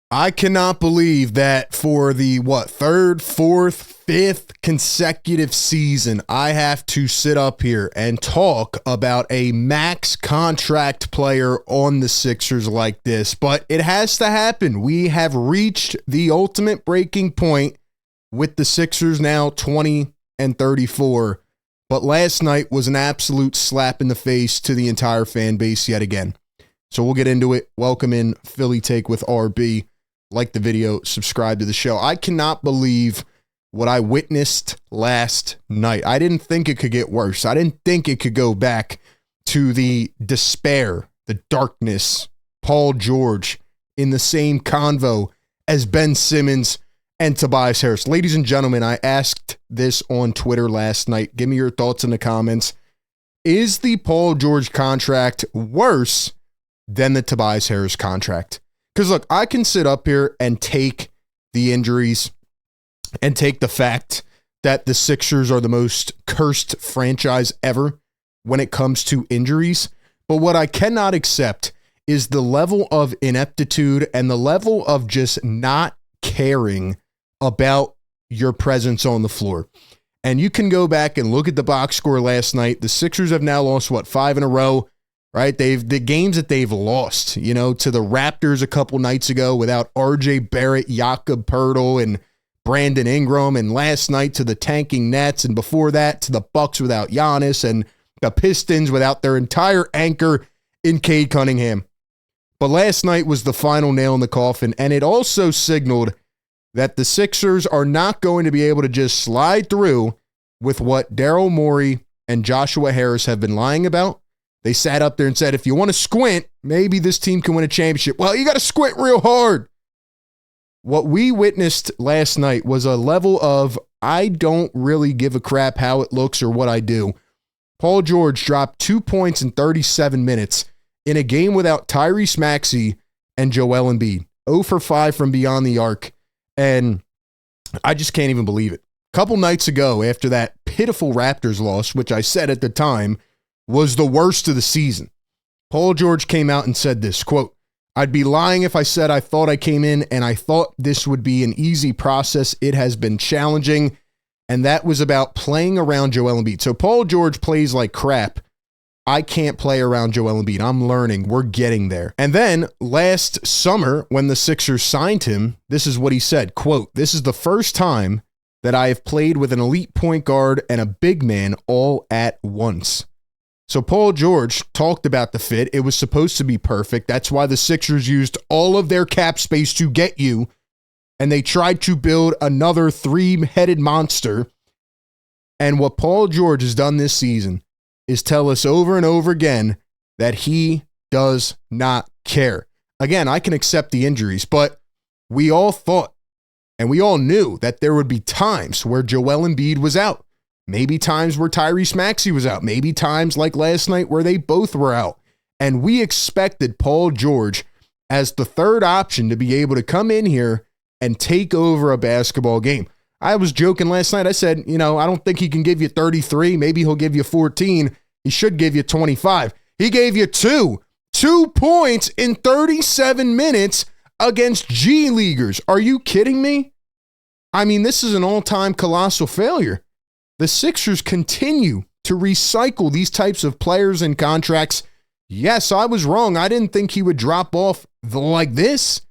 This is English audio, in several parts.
I cannot believe that for the, third, fourth, fifth consecutive season, I have to sit up here and talk about a max contract player on the Sixers like this. But it has to happen. We have reached the ultimate breaking point with the Sixers now 20-34. But last night was an absolute slap in the face to the entire fan base yet again. So we'll get into it. Welcome in Philly Take with RB. Like the video, subscribe to the show. I cannot believe what I witnessed last night. I didn't think it could get worse. I didn't think it could go back to the despair, the darkness, Paul George in the same convo as Ben Simmons and Tobias Harris. Ladies and gentlemen, I asked this on Twitter last night. Give me your thoughts in the comments. Is the Paul George contract worse than the Tobias Harris contract? Because, look, I can sit up here and take the injuries and take the fact that the Sixers are the most cursed franchise ever when it comes to injuries. But what I cannot accept is the level of ineptitude and the level of just not caring about your presence on the floor. And you can go back and look at the box score last night. The Sixers have now lost, 5 in a row? Right, the games that they've lost, to the Raptors a couple nights ago without RJ Barrett, Jakob Poeltl, and Brandon Ingram, and last night to the tanking Nets, and before that to the Bucks without Giannis, and the Pistons without their entire anchor in Cade Cunningham. But last night was the final nail in the coffin, and it also signaled that the Sixers are not going to be able to just slide through with what Daryl Morey and Joshua Harris have been lying about. They sat up there and said, if you want to squint, maybe this team can win a championship. Well, you got to squint real hard. What we witnessed last night was a level of, I don't really give a crap how it looks or what I do. Paul George dropped 2 points in 37 minutes in a game without Tyrese Maxey and Joel Embiid. 0 for 5 from beyond the arc. And I just can't even believe it. A couple nights ago, after that pitiful Raptors loss, which I said at the time was the worst of the season, Paul George came out and said this, quote, "I'd be lying if I said I thought I came in and I thought this would be an easy process. It has been challenging." And that was about playing around Joel Embiid. So Paul George plays like crap. I can't play around Joel Embiid. I'm learning. We're getting there. And then last summer when the Sixers signed him, this is what he said, quote, "This is the first time that I have played with an elite point guard and a big man all at once." So Paul George talked about the fit. It was supposed to be perfect. That's why the Sixers used all of their cap space to get you, and they tried to build another three-headed monster. And what Paul George has done this season is tell us over and over again that he does not care. Again, I can accept the injuries, but we all thought and we all knew that there would be times where Joel Embiid was out. Maybe times where Tyrese Maxey was out. Maybe times like last night where they both were out. And we expected Paul George as the third option to be able to come in here and take over a basketball game. I was joking last night. I said, I don't think he can give you 33. Maybe he'll give you 14. He should give you 25. He gave you 2 points in 37 minutes against G Leaguers. Are you kidding me? I mean, this is an all-time colossal failure. The Sixers continue to recycle these types of players and contracts. Yes, I was wrong. I didn't think he would drop off like this.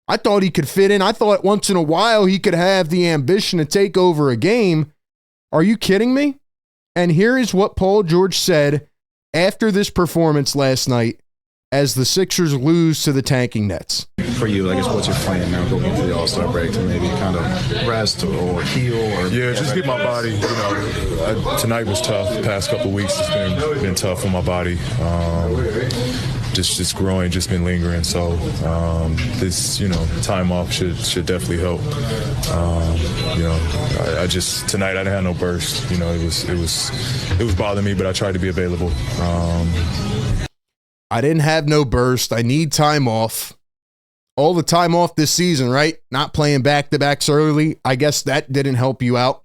I thought he could fit in. I thought once in a while he could have the ambition to take over a game. Are you kidding me? And here is what Paul George said after this performance last night as the Sixers lose to the tanking Nets. For you, I guess, what's your plan now going into the All-Star break to maybe kind of rest or heal? Yeah, just get my body. Tonight was tough. The past couple of weeks it's been tough on my body. Just growing, just been lingering. So this, time off should definitely help. I just tonight I didn't have no burst. It was bothering me, but I tried to be available. I didn't have no burst. I need time off. All the time off this season, right? Not playing back-to-backs early. I guess that didn't help you out.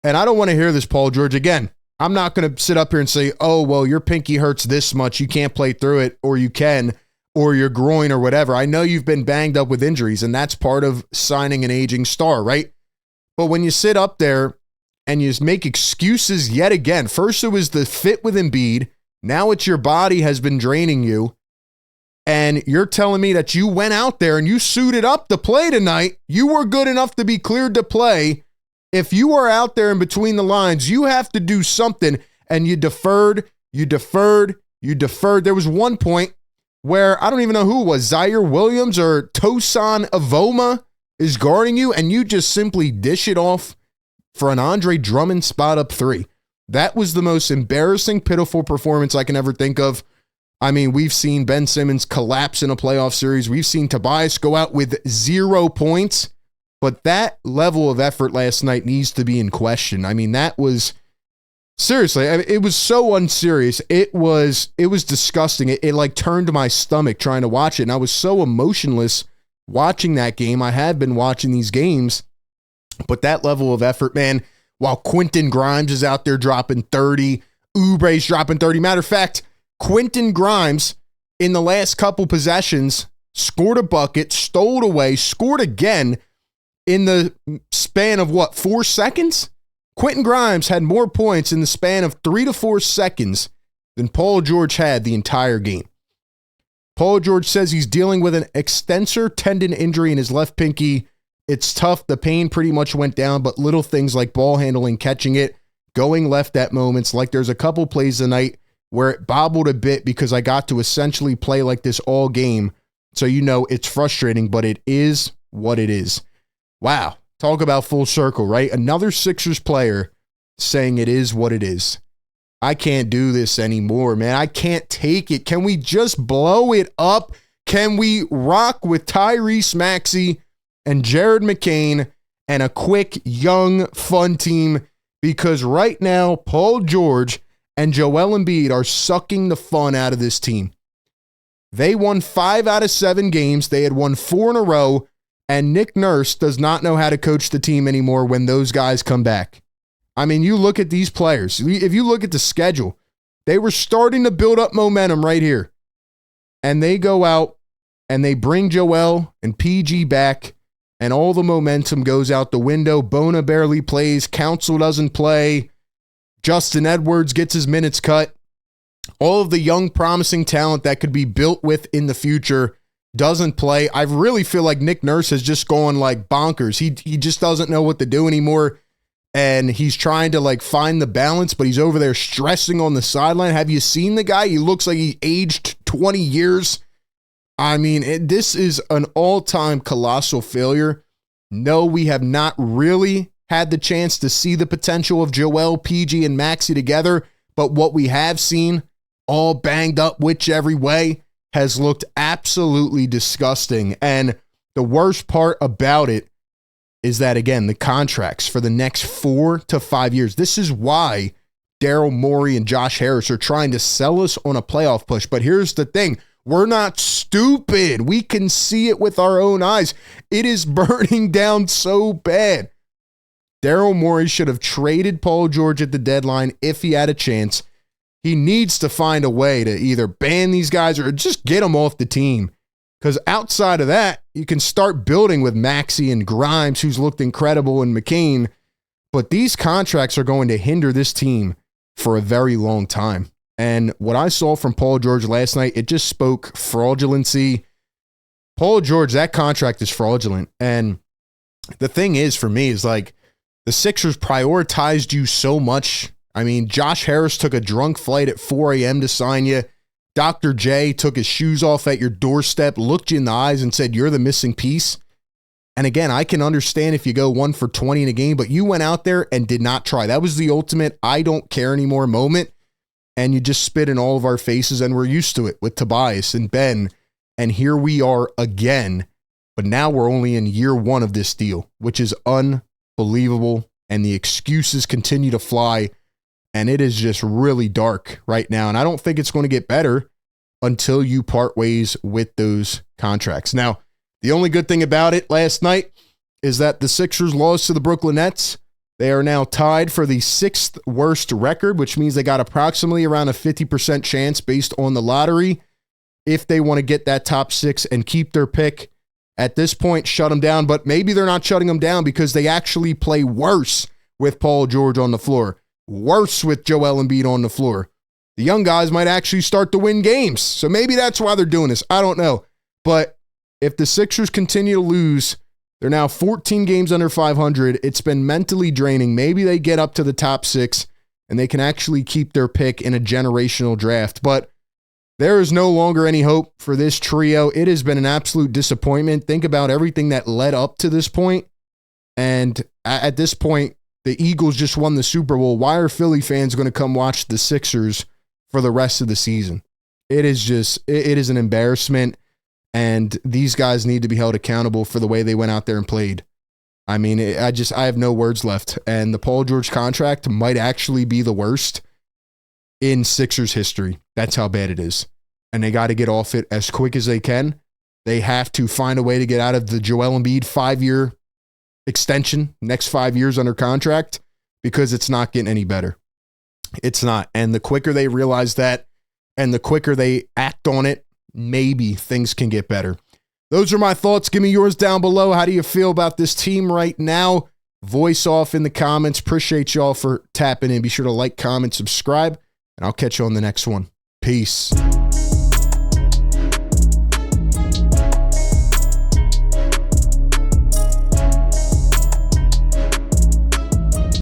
And I don't want to hear this, Paul George. Again, I'm not going to sit up here and say, oh, well, your pinky hurts this much. You can't play through it, or you can. or your groin or whatever. I know you've been banged up with injuries, and that's part of signing an aging star, right? But when you sit up there and you make excuses yet again, first it was the fit with Embiid. Now it's your body has been draining you. And you're telling me that you went out there and you suited up to play tonight. You were good enough to be cleared to play. If you are out there in between the lines, you have to do something. And you deferred. There was one point where I don't even know who it was, Zaire Williams or Tosan Avoma is guarding you, and you just simply dish it off for an Andre Drummond spot up three. That was the most embarrassing, pitiful performance I can ever think of. I mean, we've seen Ben Simmons collapse in a playoff series. We've seen Tobias go out with 0 points, but that level of effort last night needs to be in question. I mean, that was seriously, it was so unserious. It was disgusting. It like turned my stomach trying to watch it. And I was so emotionless watching that game. I have been watching these games, but that level of effort, man, while Quentin Grimes is out there dropping 30, Oubre's dropping 30. Matter of fact, Quentin Grimes in the last couple possessions scored a bucket, stole it away, scored again in the span of 4 seconds? Quentin Grimes had more points in the span of 3 to 4 seconds than Paul George had the entire game. Paul George says he's dealing with an extensor tendon injury in his left pinky. It's tough. The pain pretty much went down, but little things like ball handling, catching it, going left at moments. Like there's a couple plays tonight where it bobbled a bit because I got to essentially play like this all game. So it's frustrating, but it is what it is. Wow. Talk about full circle, right? Another Sixers player saying it is what it is. I can't do this anymore, man. I can't take it. Can we just blow it up? Can we rock with Tyrese Maxey and Jared McCain and a quick, young, fun team? Because right now, Paul George and Joel Embiid are sucking the fun out of this team. They won 5 out of 7 games. They had won 4 in a row. And Nick Nurse does not know how to coach the team anymore when those guys come back. I mean, you look at these players. If you look at the schedule, they were starting to build up momentum right here. And they go out and they bring Joel and PG back, and all the momentum goes out the window. Bona barely plays. Council doesn't play. Justin Edwards gets his minutes cut. All of the young, promising talent that could be built with in the future doesn't play. I really feel like Nick Nurse has just gone like bonkers. He just doesn't know what to do anymore. And he's trying to find the balance, but he's over there stressing on the sideline. Have you seen the guy? He looks like he aged 20 years. I mean, this is an all-time colossal failure. No, we have not really had the chance to see the potential of Joel, PG, and Maxey together, but what we have seen, all banged up whichever way, has looked absolutely disgusting. And the worst part about it is that, again, the contracts for the next 4 to 5 years. This is why Daryl Morey and Josh Harris are trying to sell us on a playoff push. But here's the thing. We're not stupid. We can see it with our own eyes. It is burning down so bad. Daryl Morey should have traded Paul George at the deadline if he had a chance. He needs to find a way to either ban these guys or just get them off the team. Because outside of that, you can start building with Maxey and Grimes, who's looked incredible, and McCain. But these contracts are going to hinder this team for a very long time. And what I saw from Paul George last night, it just spoke fraudulency. Paul George, that contract is fraudulent. And the thing is, for me, is the Sixers prioritized you so much. I mean, Josh Harris took a drunk flight at 4 a.m. to sign you. Dr. J took his shoes off at your doorstep, looked you in the eyes and said, you're the missing piece. And again, I can understand if you go 1 for 20 in a game, but you went out there and did not try. That was the ultimate I don't care anymore moment. And you just spit in all of our faces, and we're used to it with Tobias and Ben. And here we are again. But now we're only in year 1 of this deal, which is unbelievable. And the excuses continue to fly. And it is just really dark right now. And I don't think it's going to get better until you part ways with those contracts. Now, the only good thing about it last night is that the Sixers lost to the Brooklyn Nets. They are now tied for the 6th worst record, which means they got approximately around a 50% chance based on the lottery if they want to get that top 6 and keep their pick. At this point, shut them down, but maybe they're not shutting them down because they actually play worse with Paul George on the floor, worse with Joel Embiid on the floor. The young guys might actually start to win games, so maybe that's why they're doing this. I don't know, but if the Sixers continue to lose, they're now 14 games under 500. It's been mentally draining. Maybe they get up to the top 6 and they can actually keep their pick in a generational draft, but there is no longer any hope for this trio. It has been an absolute disappointment. Think about everything that led up to this point. And at this point, the Eagles just won the Super Bowl. Why are Philly fans going to come watch the Sixers for the rest of the season? It is an embarrassment. And these guys need to be held accountable for the way they went out there and played. I mean, I have no words left. And the Paul George contract might actually be the worst in Sixers history. That's how bad it is. And they got to get off it as quick as they can. They have to find a way to get out of the Joel Embiid 5-year extension, next 5 years under contract, because it's not getting any better. It's not. And the quicker they realize that and the quicker they act on it, maybe things can get better. Those are my thoughts. Give me yours down below. How do you feel about this team right now? Voice off in the comments. Appreciate y'all for tapping in. Be sure to like, comment, subscribe, and I'll catch you on the next one. Peace.